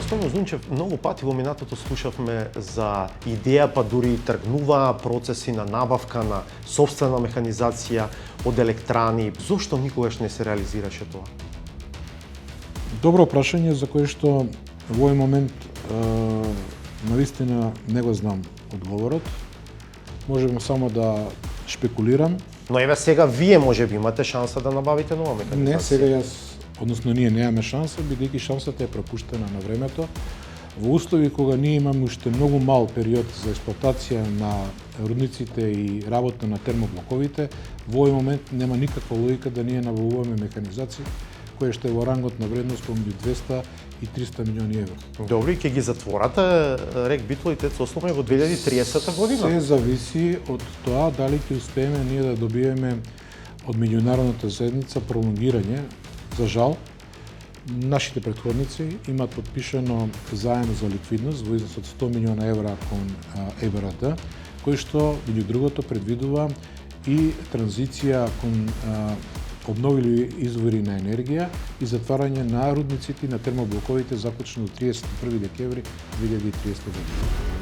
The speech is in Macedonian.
Господин Зунчев, многу пати во минатото слушавме за идеја, па дури и тргнуваа процеси на набавка на сопствена механизација од електрани. Зошто никогаш не се реализираше тоа? Добро прашање за кое што во овој момент навистина не го знам одговорот. Можеме само да шпекулирам. Но еве сега вие можеби имате шанса да набавите нова механизација. Не, сега јас, односно ние немаме шанса, бидејќи шансата е пропуштена на времето. Во услови кога ние имаме уште многу мал период за експлоатација на рудниците и работа на термоблоковите, во овој момент нема никаква логика да ние набавуваме механизација која што е во рангот на вредност помеѓу 200 и 300 милиони евра. Добро, и ќе ги затворате РЕК Битола и ТЕЦ Основа во 2030 година? Се зависи од тоа дали ќе успееме ние да добиеме од меѓународната заедница пролонгирање. За жал, нашите претходници имаат подпишано заем за ликвидност во износ од 100 милиона евра кон ЕБРД, кој што, меѓу другото, предвидува и транзиција кон обновливи извори на енергија и затварање на рудниците и на термоблоковите заклучно до 31 декември 2030 година.